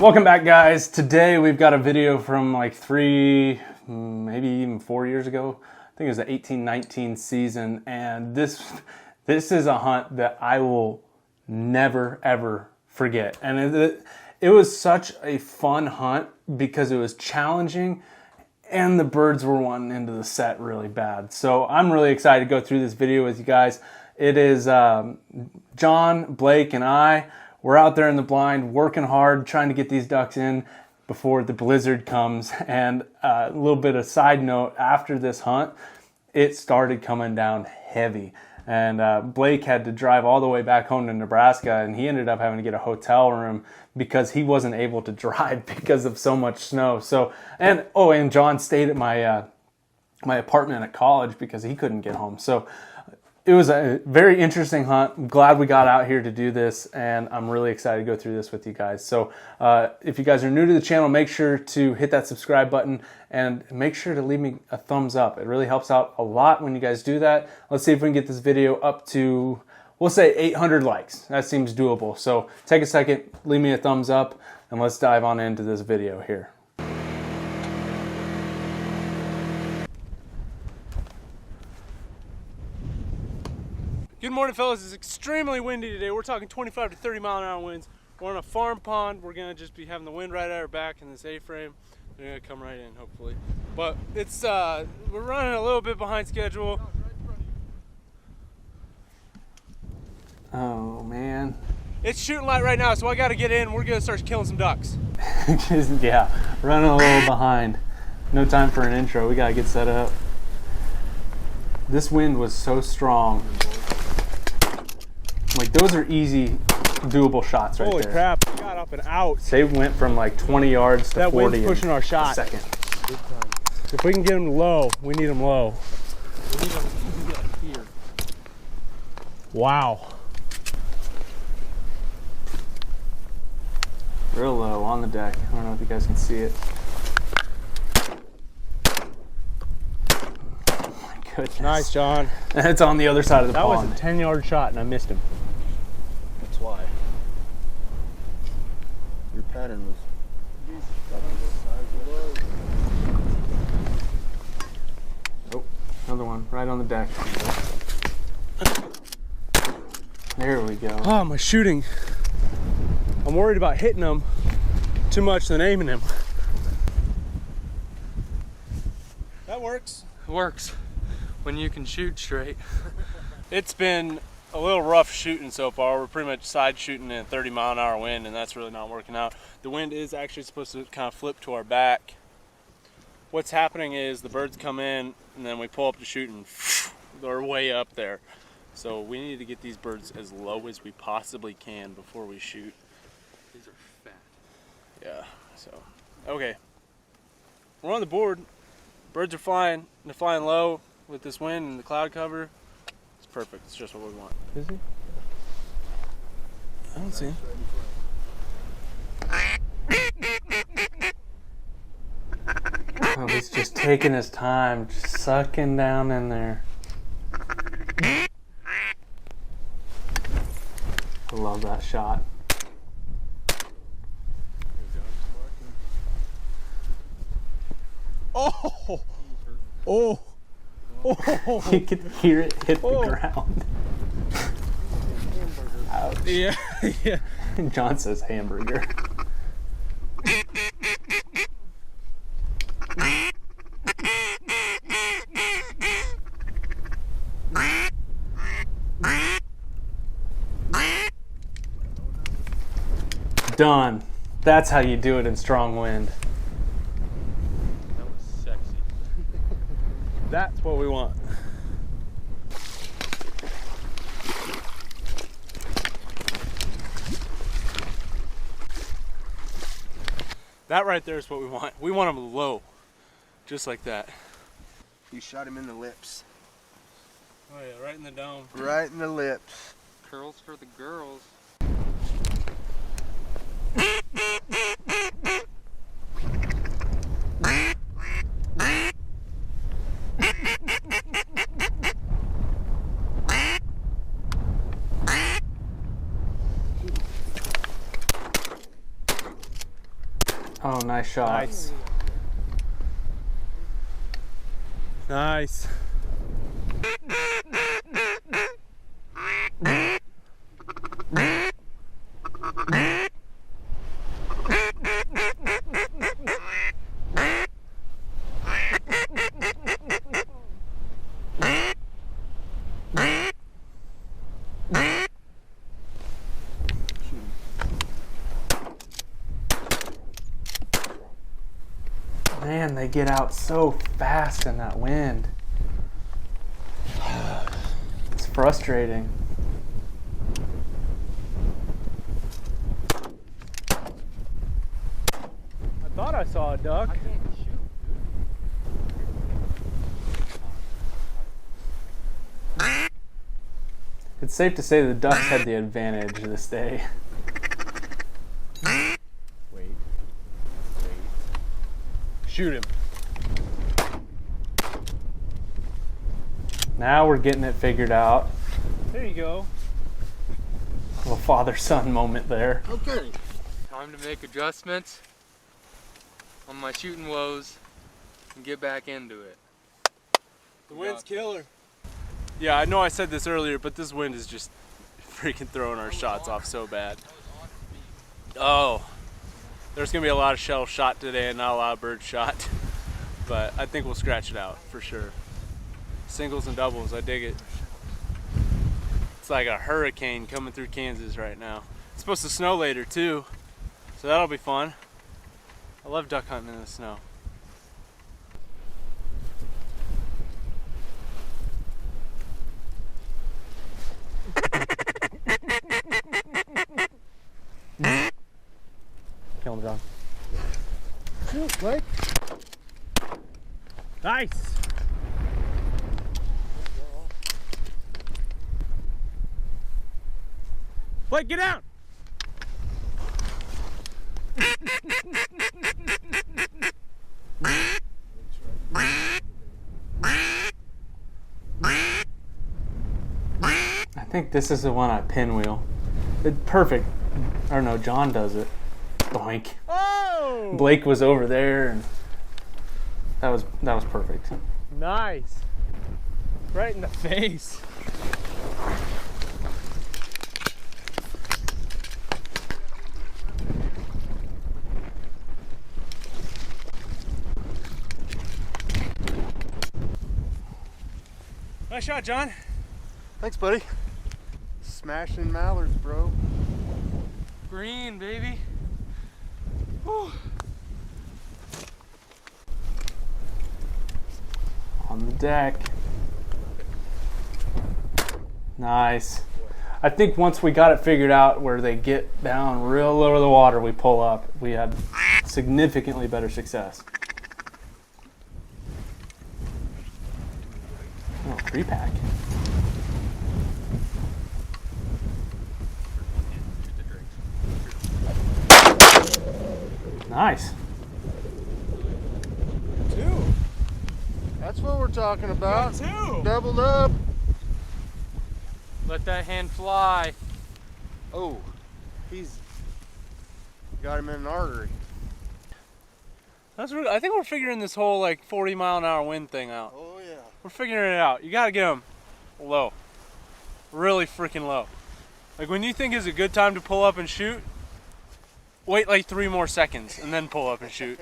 Welcome back, guys. Today we've got a video from like 3, maybe even 4 years ago. I think it was the 18-19 season, and this is a hunt that I will never ever forget. And it was such a fun hunt because it was challenging and the birds were wanting into the set really bad. So I'm really excited to go through this video with you guys. It is John, Blake, and I. We're out there in the blind working hard, trying to get these ducks in before the blizzard comes. And a little bit of side note, after this hunt, it started coming down heavy. And Blake had to drive all the way back home to Nebraska, and he ended up having to get a hotel room because he wasn't able to drive because of so much snow. So, and John stayed at my my apartment at college because he couldn't get home. So it was a very interesting hunt. I'm glad we got out here to do this, and I'm really excited to go through this with you guys. So if you guys are new to the channel, make sure to hit that subscribe button and make sure to leave me a thumbs up. It really helps out a lot when you guys do that. Let's see if we can get this video up to, we'll say 800 likes. That seems doable. So take a second, leave me a thumbs up, and let's dive on into this video here. Good morning, fellas. It's extremely windy today. We're talking 25 to 30 mile an hour winds. We're on a farm pond. We're gonna just be having the wind right at our back in this A-frame. They're gonna come right in, hopefully. But it's we're running a little bit behind schedule. Oh man. It's shooting light right now, so I gotta get in. We're gonna start killing some ducks. Yeah, running a little behind. No time for an intro. We gotta get set up. This wind was so strong. Like, those are easy, doable shots right there. Holy crap, we got up and out. They went from like 20 yards to that 40 wind's pushing our shot. Second. If we can get them low, we need them low. We need them here. Wow. Real low on the deck. I don't know if you guys can see it. Oh my goodness. Nice, John. And it's on the other side of the pond. That was a 10-yard shot and I missed him. That's why. Your pattern was. Oh, another one right on the deck. There we go. Oh, my shooting. I'm worried about hitting them too much than aiming them. That works. It works when you can shoot straight. It's been a little rough shooting so far. We're pretty much side shooting in a 30 mile an hour wind, and that's really not working out. The wind is actually supposed to kind of flip to our back. What's happening is the birds come in and then we pull up to shoot and they're way up there. So we need to get these birds as low as we possibly can before we shoot. These are fat. Yeah, so, okay. We're on the board. Birds are flying. They're flying low with this wind and the cloud cover. It's perfect. It's just what we want. Is he? I don't see him. Oh, he's just taking his time, just sucking down in there. I love that shot. Oh! Oh! Oh! You could hear it hit the ground. Ouch. Yeah, yeah. John says hamburger. Done. That's how you do it in strong wind. That was sexy. That's what we want. That right there is what we want. We want them low, just like that. You shot him in the lips. Oh yeah, right in the dome. Right in the lips. Curls for the girls. Oh, nice shot. Nice. Nice. Man, they get out so fast in that wind. It's frustrating. I thought I saw a duck. I can't shoot, dude. It's safe to say the Ducks had the advantage this day. Wait. Shoot him. Now we're getting it figured out. There you go. A little father-son moment there. Okay. Time to make adjustments on my shooting woes and get back into it. The wind's killer. Yeah, I know I said this earlier, but this wind is just freaking throwing our shots off so bad. Oh, there's gonna be a lot of shell shot today and not a lot of bird shot, but I think we'll scratch it out for sure. Singles and doubles, I dig it. It's like a hurricane coming through Kansas right now. It's supposed to snow later too, so that'll be fun. I love duck hunting in the snow. Kill him, John. Shoot, Blake. Nice. Blake, get down. I think this is the one I pinwheel. It's perfect. Or no, John does it. Boink. Oh! Blake was over there, and that was perfect. Nice. Right in the face. Nice shot, John. Thanks, buddy. Smashing mallards, bro. Green, baby. Whew. On the deck. Nice. I think once we got it figured out where they get down real low to the water, we pull up, we had significantly better success. Oh, 3-pack. Nice. Two. That's what we're talking about. Two. Doubled up. Let that hand fly. Oh, he's got him in an artery. That's really, I think we're figuring this whole like 40-mile-an-hour wind thing out. Oh yeah. We're figuring it out. You gotta get them low. Really freaking low. Like when you think is a good time to pull up and shoot, wait like 3 more seconds and then pull up and shoot.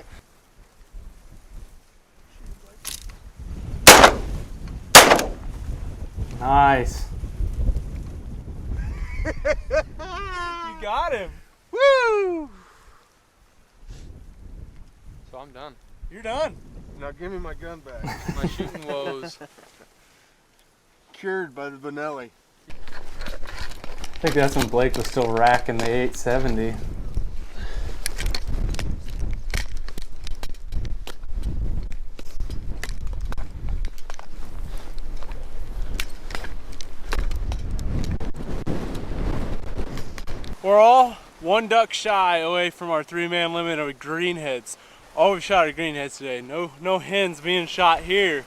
Nice. You got him. Woo! So I'm done. You're done. Now give me my gun back. My shooting woes. Cured by the Benelli. I think that's when Blake was still racking the 870. We're all 1 duck shy away from our 3-man limit of greenheads. All we've shot are greenheads today. No hens being shot here.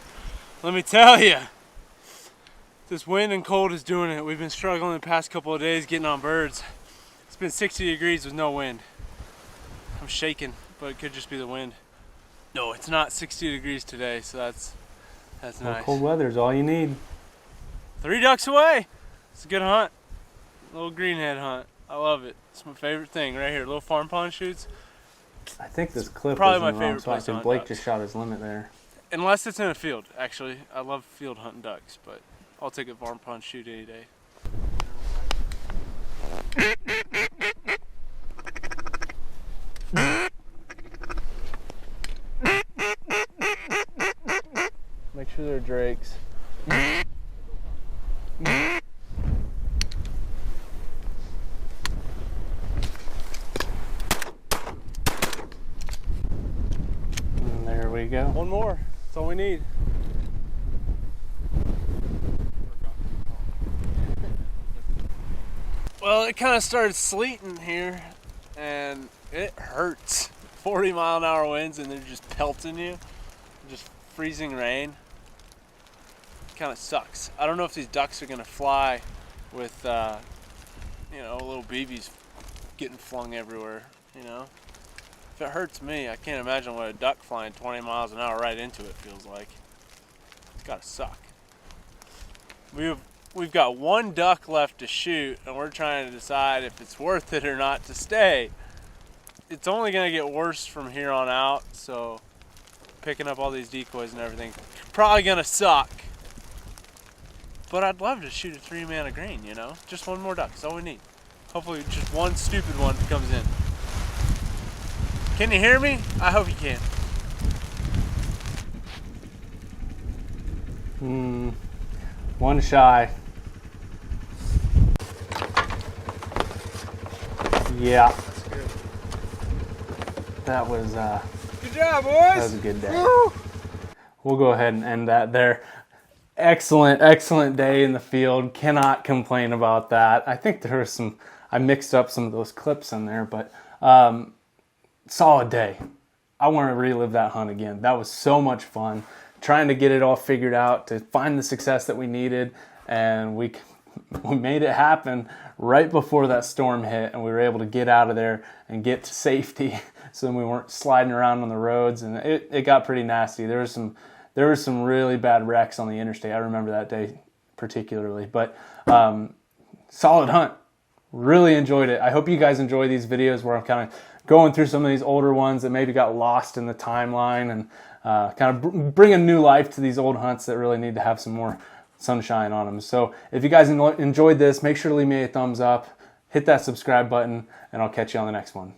Let me tell you, this wind and cold is doing it. We've been struggling the past couple of days getting on birds. It's been 60 degrees with no wind. I'm shaking, but it could just be the wind. No, it's not 60 degrees today, so that's Well, nice. cold weather is all you need. 3 ducks away. It's a good hunt. Little greenhead hunt. I love it. It's my favorite thing right here. Little farm pond shoots. I think this clip probably is my in the wrong favorite spot. place to hunt Blake ducks. just shot his limit there. Unless it's in a field, actually. I love field hunting ducks, but I'll take a farm pond shoot any day. Make sure they're drakes. And there we go. One more. That's all we need. Well, it kind of started sleeting here, and it hurts. 40-mile-an-hour winds, and they're just pelting you. Just freezing rain. Kind of sucks. I don't know if these ducks are gonna fly with, you know, little BBs getting flung everywhere. You know, if it hurts me, I can't imagine what a duck flying 20 miles an hour right into it feels like. It's gotta suck. We've got one duck left to shoot, and we're trying to decide if it's worth it or not to stay. It's only gonna get worse from here on out, so picking up all these decoys and everything, probably gonna suck. But I'd love to shoot a 3-man of green, you know? Just one more duck, that's all we need. Hopefully just one stupid one comes in. Can you hear me? I hope you can. One shy. Yeah. That was Good job, boys! that was a good day. We'll go ahead and end that there. Excellent day in the field. Cannot complain about that. I think there was some, I mixed up some of those clips in there, but solid day. I want to relive that hunt again. That was so much fun. Trying to get it all figured out to find the success that we needed, and we made it happen right before that storm hit, and we were able to get out of there and get to safety so then we weren't sliding around on the roads, and it got pretty nasty. There was some really bad wrecks on the interstate. I remember that day particularly, but solid hunt. Really enjoyed it. I hope you guys enjoy these videos where I'm kind of going through some of these older ones that maybe got lost in the timeline, and kind of bring a new life to these old hunts that really need to have some more sunshine on them. So if you guys enjoyed this, make sure to leave me a thumbs up, hit that subscribe button, and I'll catch you on the next one.